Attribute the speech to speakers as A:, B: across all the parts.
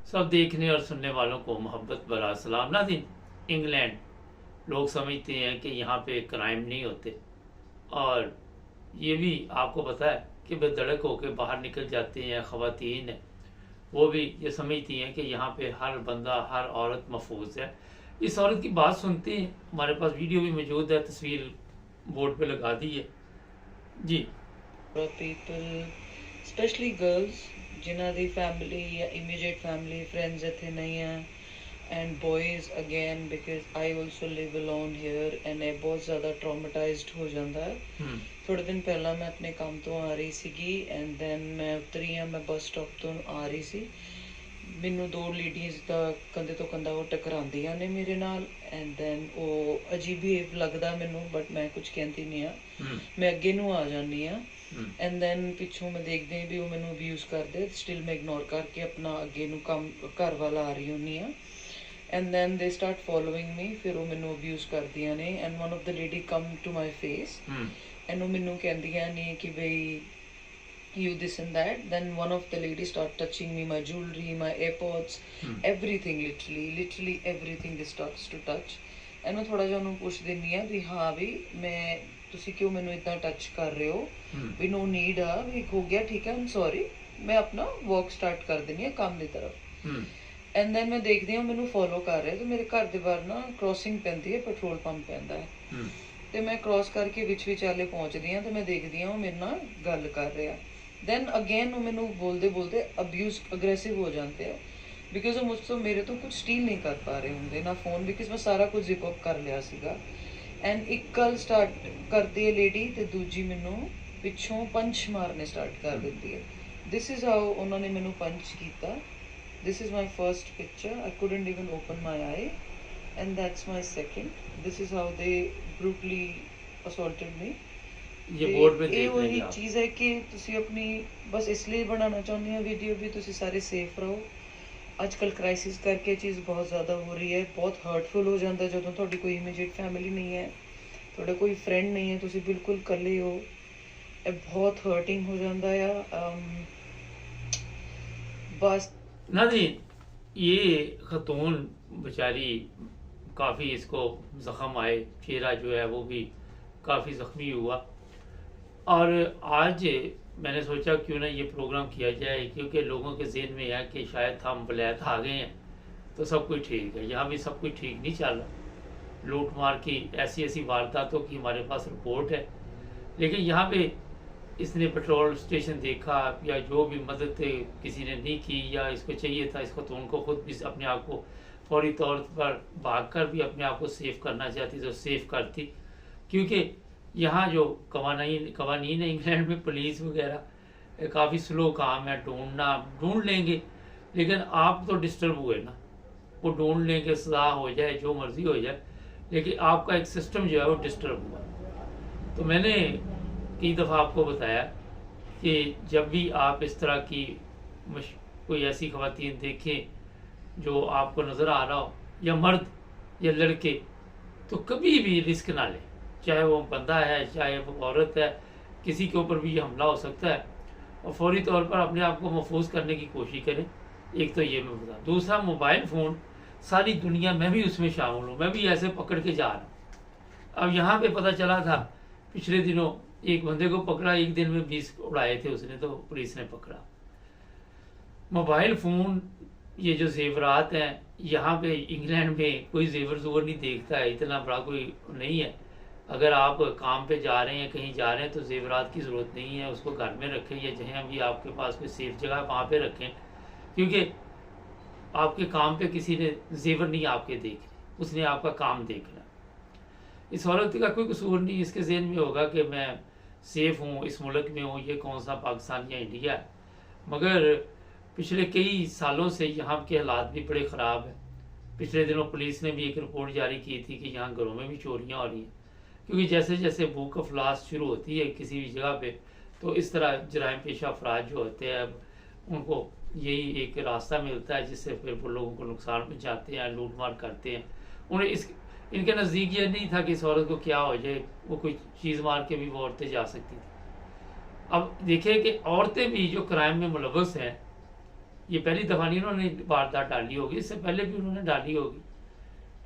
A: सब देखने और सुनने वालों को मोहब्बत भरा सलाम। नाज़रीन, इंग्लैंड लोग समझते हैं कि यहाँ पे क्राइम नहीं होते, और ये भी आपको पता है कि बेधड़क होकर बाहर निकल जाते हैं ख़वातीन है, वो भी ये समझती हैं कि यहाँ पे हर बंदा हर औरत महफूज है। इस औरत की बात सुनते हैं, हमारे पास वीडियो भी मौजूद है, तस्वीर बोर्ड पे लगा दी है जी।
B: people, especially girls, जिन्हां दी family या immediate family friends ਇੱਥੇ ਨਹੀਂ ਆ, and boys again because I also live alone here and ਇਹ ਬਹੁਤ ਜ਼ਿਆਦਾ traumatized ਹੋ ਜਾਂਦਾ ਹੈ। ਥੋੜੇ ਦਿਨ ਪਹਿਲਾਂ ਮੈਂ ਆਪਣੇ ਕੰਮ ਤੋਂ ਆ ਰਹੀ ਸੀਗੀ and then ਮੈਂ ਉਤਰੀ ਆ, ਮੈਂ ਬੱਸ ਸਟਾਪ ਤੋਂ ਆ ਰਹੀ ਸੀ, ਮੈਨੂੰ ਦੋ ਲੇਡੀਜ਼ ਦਾ ਕੰਧੇ ਤੋਂ ਕੰਧਾ ਉਹ ਟਕਰਾਉਂਦੀਆਂ ਨੇ ਮੇਰੇ ਨਾਲ ਐਂਡ ਦੈਨ ਉਹ ਅਜੀਬ ਬਿਹੇਵ ਲੱਗਦਾ ਮੈਨੂੰ, ਬਟ ਮੈਂ ਕੁਝ ਕਹਿੰਦੀ ਨਹੀਂ ਆ, ਮੈਂ ਅੱਗੇ ਨੂੰ ਆ ਜਾਂਦੀ ਆ ਐਂਡ ਦੈਨ ਪਿੱਛੋਂ ਮੈਂ ਦੇਖਦੀ ਵੀ ਉਹ ਮੈਨੂੰ ਅਬਿਊਜ਼ ਕਰਦੇ, ਸਟਿਲ ਮੈਂ ਇਗਨੋਰ ਕਰਕੇ ਆਪਣਾ ਅੱਗੇ ਨੂੰ ਕੰਮ ਘਰ ਵੱਲ ਆ ਰਹੀ ਹੁੰਦੀ ਆ and then they start following me, ਫਿਰ ਉਹ ਮੈਨੂੰ ਅਬਿਊਜ਼ ਕਰਦੀਆਂ ਨੇ and one of the lady come to my face and ਉਹ ਮੈਨੂੰ ਕਹਿੰਦੀਆਂ ਨੇ ਕਿ ਬਈ you this and that. Then one of the ladies start touching me, my jewelry, my AirPods, everything, literally everything they starts to touch. And मैं थोड़ा जा उन्हें पूछ देनी है भी हाँ भी मैं तुसी क्यों मैंने इतना टच कर रहे हो, भी नो नीड आ, भी हो गया ठीक है, I'm sorry, मैं अपना वॉक स्टार्ट कर देनी है काम की तरफ एंड देन मैं देखती हूँ मैंने फॉलो कर रहे, तो मेरे घर के बाहर ना क्रॉसिंग पैंती है, पेट्रोल पंप पैंदा है, तो मैं क्रॉस करके विच वाले पहुँचती हाँ, तो मैं देखती हूँ मेरे नाल गल कर रहा, then again वो मैंने बोलते बोलते अब्यूज अग्रेसिव हो जाते हैं बिकॉज वो मुझसे मेरे तो कुछ स्टील नहीं कर पा रहे होंगे ना फोन, बिकॉज मैं सारा कुछ जिप अप कर लिया सीगा एंड एक गल स्टार्ट करती है लेडी ते दूजी मैनू पिछों पंच मारने स्टार्ट कर देती है। दिस इज हाउ उन्होंने मैनू पंच किया, this is my first picture, I couldn't even open my eye and that's my second, this is how they brutally assaulted me.
A: ये बोर्ड पे देख
B: वही चीज़ है कि तुसी अपनी बस इसलिए बनाना चाहते हैं वीडियो भी तुसी सारे सेफ रहो। आजकल क्राइसिस करके चीज़ बहुत ज़्यादा हो रही है, बहुत हर्टफुल हो जाता है जो थोड़ी कोई इमीडिएट फैमिली नहीं है, थोड़ा कोई फ्रेंड नहीं है, तुसी बिल्कुल कल्ले हो, बहुत हर्टिंग हो जाता है। बस
A: नाज़रीन, ये खतून बेचारी काफ़ी इसको ज़ख़म आए, चेहरा जो है वो भी काफ़ी ज़ख्मी हुआ, और आज मैंने सोचा क्यों ना ये प्रोग्राम किया जाए, क्योंकि लोगों के ज़हन में है कि शायद हम वलायत आ गए हैं तो सब कुछ ठीक है। यहाँ भी सब कुछ ठीक नहीं चल रहा, लूट मार की ऐसी ऐसी वारदातों की हमारे पास रिपोर्ट है, लेकिन यहाँ पे इसने पेट्रोल स्टेशन देखा या जो भी मदद किसी ने नहीं की या इसको चाहिए था, इसको तो उनको खुद भी अपने आप को फौरी तौर पर भाग कर भी अपने आप को सेफ करना चाहती तो सेफ करती, क्योंकि यहाँ जो कवानीन है इंग्लैंड में, पुलिस वगैरह काफ़ी स्लो काम है, ढूंढ लेंगे, लेकिन आप तो डिस्टर्ब हुए ना, वो ढूंढ लेंगे, सजा हो जाए जो मर्जी हो जाए, लेकिन आपका एक सिस्टम जो है वो डिस्टर्ब हुआ। तो मैंने कई दफ़ा आपको बताया कि जब भी आप इस तरह की कोई ऐसी ख़वातीन देखें जो आपको नज़र आ रहा हो, या मर्द या लड़के, तो कभी भी रिस्क ना लें, चाहे वो बंदा है चाहे वो औरत है, किसी के ऊपर भी ये हमला हो सकता है, और फौरी तौर पर अपने आप को महफूज करने की कोशिश करें। एक तो ये मैं बता, दूसरा मोबाइल फ़ोन, सारी दुनिया में भी उसमें शामिल हूँ, मैं भी ऐसे पकड़ के जा रहा हूँ। अब यहाँ पे पता चला था पिछले दिनों एक बंदे को पकड़ा, एक दिन में 20 उड़ाए थे उसने, तो पुलिस ने पकड़ा। मोबाइल फ़ोन, ये जो जेवरात हैं, यहाँ पे इंग्लैंड में कोई जेवर जोवर नहीं देखता है, इतना बड़ा कोई नहीं है। अगर आप काम पे जा रहे हैं, कहीं जा रहे हैं, तो जेवरात की ज़रूरत नहीं है, उसको घर में रखें या जहाँ भी आपके पास कोई सेफ जगह वहाँ पे रखें, क्योंकि आपके काम पे किसी ने जेवर नहीं आपके देख रहे, उसने आपका काम देखना। इस औरत का कोई कसूर नहीं, इसके ज़हन में होगा कि मैं सेफ़ हूँ, इस मुल्क में हूँ, ये कौन सा पाकिस्तान या इंडिया है, मगर पिछले कई सालों से यहाँ के हालात भी बड़े ख़राब हैं। पिछले दिनों पुलिस ने भी एक रिपोर्ट जारी की थी कि यहाँ घरों में भी चोरियाँ हो रही हैं, क्योंकि जैसे जैसे भूख अफलास शुरू होती है किसी भी जगह पे, तो इस तरह जराइम पेशा अफराद जो होते हैं उनको यही एक रास्ता मिलता है जिससे फिर वो लोगों को नुकसान पहुँचाते हैं, लूट मार करते हैं। उन्हें इनके नज़दीक ये नहीं था कि इस औरत को क्या हो जाए, वो कोई चीज़ मार के भी वो औरतें जा सकती थी। अब देखिए कि औरतें भी जो क्राइम में मुलव्वस हैं ये पहली दफ़ा नहीं उन्होंने वारदात डाली होगी, इससे पहले भी उन्होंने डाली होगी,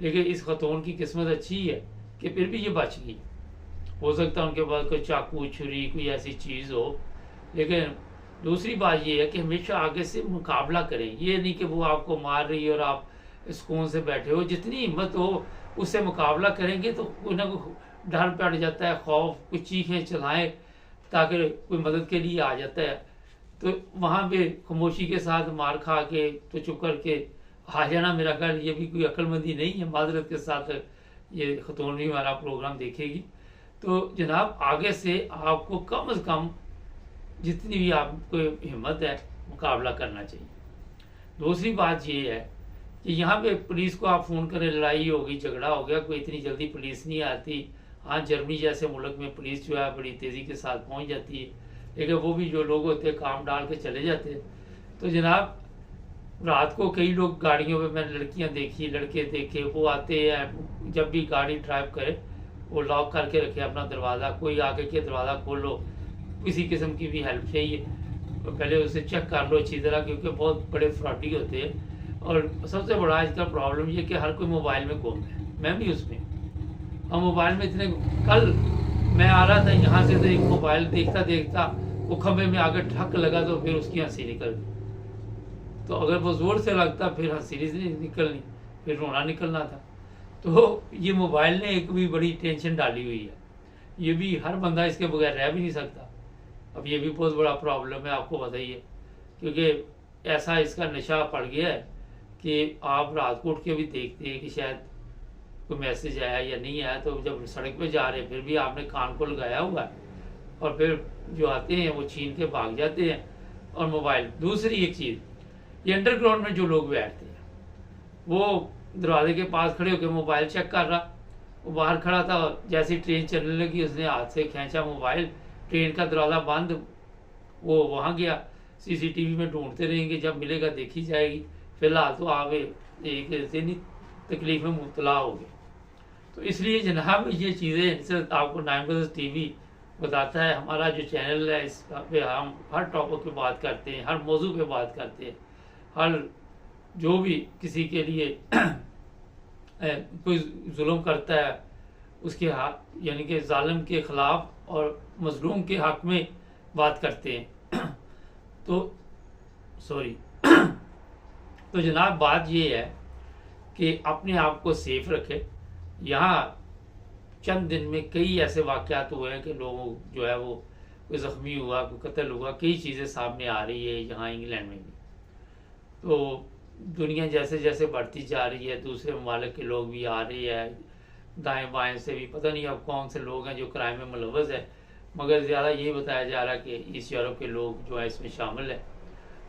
A: लेकिन इस खतून की किस्मत अच्छी है कि फिर भी ये बच गई। हो सकता है उनके पास कोई चाकू छुरी कोई ऐसी चीज़ हो। लेकिन दूसरी बात ये है कि हमेशा आगे से मुकाबला करें, ये नहीं कि वो आपको मार रही है और आप सुकून से बैठे हो। जितनी हिम्मत हो उससे मुकाबला करेंगे तो कोई ना कोई डर पड़ जाता है, खौफ, कुछ चीखें चलाएं ताकि कोई मदद के लिए आ जाता है। तो वहाँ पे खामोशी के साथ मार खा के तो चुप करके आ जाना, मेरा ख्याल ये भी कोई अक्लमंदी नहीं है। माजरत के साथ ये खतून भी हमारा प्रोग्राम देखेगी। तो जनाब आगे से आपको कम से कम जितनी भी आपको हिम्मत है मुकाबला करना चाहिए। दूसरी बात ये है कि यहाँ पे पुलिस को आप फ़ोन करें, लड़ाई होगी झगड़ा हो गया, कोई इतनी जल्दी पुलिस नहीं आती। हाँ, जर्मनी जैसे मुल्क में पुलिस जो है बड़ी तेज़ी के साथ पहुँच जाती है, लेकिन वो भी जो लोग होते हैं काम डाल के चले जाते हैं। तो जनाब रात को कई लोग गाड़ियों पे, मैंने लड़कियां देखी, लड़के देखे, वो आते हैं जब भी गाड़ी ड्राइव करे वो लॉक करके रखे अपना दरवाज़ा, कोई आके के दरवाज़ा खोलो, किसी किस्म की भी हेल्प चाहिए तो पहले उसे चेक कर लो अच्छी तरह, क्योंकि बहुत बड़े फ्रॉडी होते हैं। और सबसे बड़ा आजकल प्रॉब्लम ये कि हर कोई मोबाइल में घूम रहा है, मैं भी उसमें। और मोबाइल में इतने, कल मैं आ रहा था यहाँ से तो एक मोबाइल देखता देखता वो खंभे में आकर ठक लगा तो फिर उसकी हंसी निकल गई। तो अगर वो जोर से लगता फिर हंसी नहीं निकलनी, फिर रोना निकलना था। तो ये मोबाइल ने एक भी बड़ी टेंशन डाली हुई है, ये भी हर बंदा इसके बगैर रह भी नहीं सकता। अब ये भी बहुत बड़ा प्रॉब्लम है, आपको बताइए, क्योंकि ऐसा इसका नशा पड़ गया है कि आप रात को उठ के भी देखते हैं कि शायद कोई मैसेज आया या नहीं आया। तो जब सड़क पे जा रहे हैं फिर भी आपने कान को लगाया हुआ है, और फिर जो आते हैं वो छीन के भाग जाते हैं। और मोबाइल, दूसरी एक चीज़, ये अंडरग्राउंड में जो लोग बैठते हैं वो दरवाजे के पास खड़े होकर मोबाइल चेक कर रहा, वो बाहर खड़ा था, जैसी ट्रेन चलने लगी उसने हाथ से खींचा मोबाइल, ट्रेन का दरवाज़ा बंद, वो वहाँ गया। सीसीटीवी में ढूंढते रहेंगे, जब मिलेगा देखी जाएगी। फिलहाल तो आप एक ज़हनी तकलीफ में मुब्तला हो गए। तो इसलिए जनाब ये चीज़ें, इनसे आपको 9 टीवी बताता है। हमारा जो चैनल है इस पे हम हर टॉपिक पे बात करते हैं, हर मौजू पे बात करते हैं, हर जो भी किसी के लिए कोई जुल्म करता है उसके हक, यानी कि जालिम के ख़िलाफ़ और मजलूम के हक में बात करते हैं। तो सॉरी तो जनाब बात ये है कि अपने आप को सेफ रखें। यहाँ चंद दिन में कई ऐसे वाक़यात हुए हैं कि लोगों जो है वो कोई ज़ख्मी हुआ, कोई कत्ल हुआ, कई चीज़ें सामने आ रही है यहाँ इंग्लैंड में भी। तो दुनिया जैसे जैसे बढ़ती जा रही है, दूसरे ममालिक के लोग भी आ रहे हैं, दाएं बाएं से भी, पता नहीं अब कौन से लोग हैं जो क्राइम में मुलव्वस है, मगर ज़्यादा यही बताया जा रहा है कि ईस्ट यूरोप के लोग जो है इसमें शामिल है।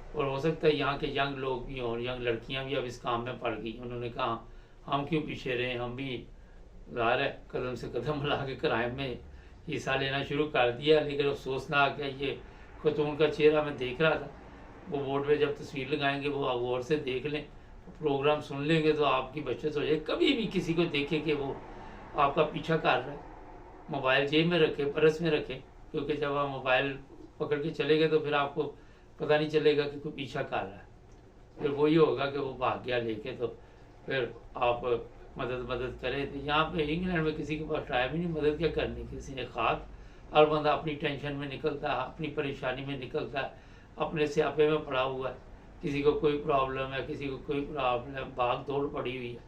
A: और हो सकता है यहाँ के यंग लोग भी और यंग लड़कियाँ भी अब इस काम में पड़ गई। उन्होंने कहा हम क्यों पीछे रहें, हम भी ज़ाहिर है कदम से कदम मिला के क्राइम में हिस्सा लेना शुरू कर दिया। लेकिन अफसोसनाक है, ये खतून का चेहरा मैं देख रहा था, वो बोर्ड पे जब तस्वीर लगाएंगे वो गौर से देख लें, प्रोग्राम सुन लेंगे तो आपकी बचत हो जाए। कभी भी किसी को देखे कि वो आपका पीछा कर रहा है, मोबाइल जेब में रखे, पर्स में रखें, क्योंकि जब आप मोबाइल पकड़ के चले गए तो फिर आपको पता नहीं चलेगा कि कोई पीछा कर रहा है। फिर वही होगा कि वो भाग गया लेके, तो फिर आप मदद करें। तो यहाँ पे इंग्लैंड में किसी के पास टाइम ही नहीं मदद क्या करनी, किसी ने खास, हर बंदा अपनी टेंशन में निकलता है, अपनी परेशानी में निकलता है, अपने स्यापे में पड़ा हुआ है। किसी को कोई प्रॉब्लम है, किसी को कोई प्रॉब्लम, भाग दौड़ पड़ी हुई है।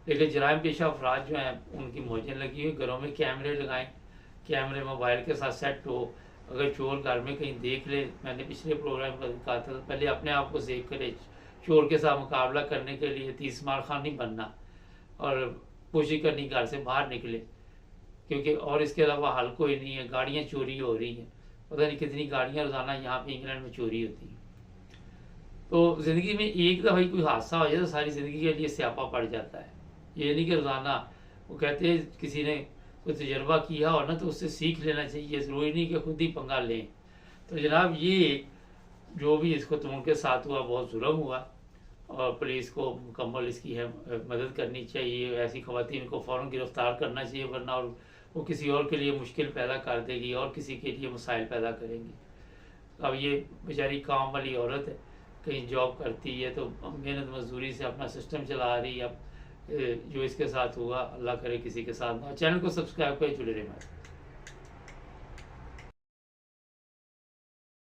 A: लेकिन जराइम पेशा अफराद जो हैं उनकी मौजें लगी हुई, घरों में कैमरे लगाएं, कैमरे मोबाइल के साथ सेट हो। अगर चोर घर में कहीं देख ले, मैंने पिछले प्रोग्राम में कहा था, पहले अपने आप को सेव करे। चोर के साथ मुकाबला करने के लिए 30 मार खान नहीं बनना और कोशिश करनी घर से बाहर निकले, क्योंकि और इसके अलावा हल कोई नहीं है। गाड़ियाँ चोरी हो रही हैं, पता नहीं कितनी गाड़ियाँ रोजाना यहाँ पे इंग्लैंड में चोरी होती हैं। तो ज़िंदगी में एक दफ़ा कोई हादसा हो जाए तो सारी ज़िंदगी के लिए स्यापा पड़ जाता है। ये नहीं कि रोज़ाना, वो कहते हैं किसी ने कोई तजर्बा किया हो ना तो उससे सीख लेना चाहिए, ज़रूरी नहीं कि खुद ही पंगा लें। तो जनाब ये जो भी इसको तुम के साथ हुआ बहुत जुल्म हुआ, और पुलिस को मुकम्मल इसकी है मदद करनी चाहिए। ऐसी ख़वातीन को फ़ौरन गिरफ़्तार करना चाहिए, वरना और वो किसी और के लिए मुश्किल पैदा कर देगी और किसी के लिए मसाइल पैदा करेंगी। अब ये बेचारी काम वाली औरत है, कहीं जॉब करती है तो मेहनत मजदूरी से अपना सिस्टम चला रही है। अब जो इसके साथ हुआ, अल्लाह करे किसी के साथ ना हो। चैनल को सब्सक्राइब कर जुड़े रहे हमारे।